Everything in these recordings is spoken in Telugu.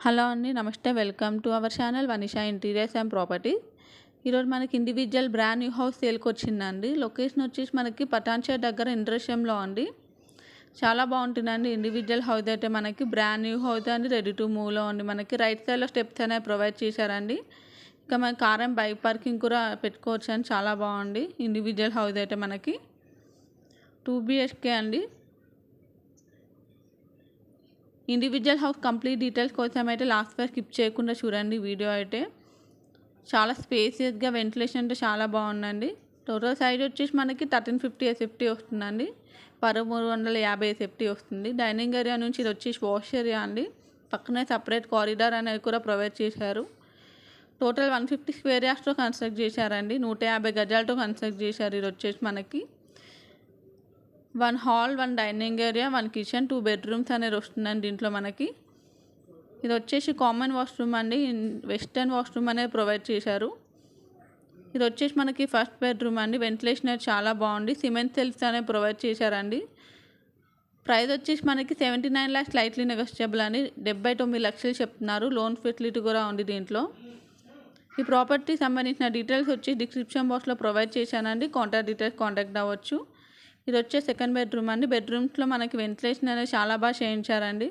హలో అండి, నమస్తే. Welcome to our channel Vanisha Interiors and Property. ఈరోజు మనకి ఇండివిజువల్ బ్రాండ్ న్యూ హౌస్ సేల్కి వచ్చిందండి. లొకేషన్ వచ్చేసి మనకి పటాన్చేరు దగ్గర ఇంద్రశ్యంలో అండి. చాలా బాగుంటుందండి. ఇండివిజువల్ హౌస్ అయితే మనకి బ్రాండ్ న్యూ హౌస్ అండి, రెడీ టు మూవ్లో అండి. మనకి రైట్ సైడ్లో స్టెప్స్ అనేవి ప్రొవైడ్ చేశారండి. ఇంకా మనకి కార్ అండ్ బైక్ పార్కింగ్ కూడా పెట్టుకోవచ్చు అండి. చాలా బాగుంది. ఇండివిజువల్ హౌస్ అయితే మనకి 2 BHK అండి. ఇండివిజువల్ హౌస్ కంప్లీట్ డీటెయిల్స్ కోసం అయితే లాస్ట్ వరకు స్కిప్ చేయకుండా చూడండి వీడియో అయితే. చాలా స్పేసియస్గా వెంటిలేషన్ అంటే చాలా బాగుందండి. టోటల్ సైజ్ వచ్చేసి మనకి 1350 SFT వస్తుందండి. 1350 SFT వస్తుంది. డైనింగ్ ఏరియా నుంచి ఇది వచ్చేసి వాష్ ఏరియా అండి. పక్కనే సపరేట్ కారిడార్ అనేది కూడా ప్రొవైడ్ చేశారు. టోటల్ 150 స్క్వేర్ యార్డ్స్తో కన్స్ట్రక్ట్ చేశారండి. 150 గజాలతో కన్స్ట్రక్ట్ చేశారు. ఇది వచ్చేసి మనకి 1 hall, 1 dining area, 1 kitchen, 2 bedrooms అనేది వస్తుందండి దీంట్లో మనకి. ఇది వచ్చేసి కామన్ వాష్రూమ్ అండి. వెస్టర్న్ వాష్రూమ్ అనేది ప్రొవైడ్ చేశారు. ఇది వచ్చేసి మనకి ఫస్ట్ బెడ్రూమ్ అండి. వెంటిలేషన్ అనేది చాలా బాగుంది. సిమెంట్ సెల్ఫ్స్ అనేవి ప్రొవైడ్ చేశారండి. ప్రైస్ వచ్చేసి మనకి 79 lakhs స్లైట్లీ నెగోషియబుల్ అని 79 లక్షలు చెప్తున్నారు. లోన్ ఫెసిలిటీ కూడా ఉంది దీంట్లో. ఈ ప్రాపర్టీ సంబంధించిన డీటెయిల్స్ వచ్చి డిస్క్రిప్షన్ బాక్స్లో ప్రొవైడ్ చేశానండి. కాంటాక్ట్ డీటెయిల్స్ కాంటాక్ట్ అవ్వచ్చు. ఇది వచ్చే సెకండ్ బెడ్రూమ్ అండి. బెడ్రూమ్స్లో మనకి వెంటిలేషన్ అనేది చాలా బాగా చేయించారండి.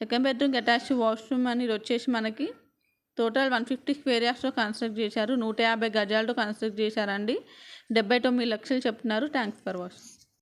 సెకండ్ బెడ్రూమ్కి అటాచ్ వాష్రూమ్ అని ఇది వచ్చేసి మనకి టోటల్ 150 స్క్వేర్ యార్డ్స్లో కన్స్ట్రక్ట్ చేశారు. 150 గజాలతో కన్స్ట్రక్ట్ చేశారండి. 79 లక్షలు చెప్తున్నారు. Thanks for watching.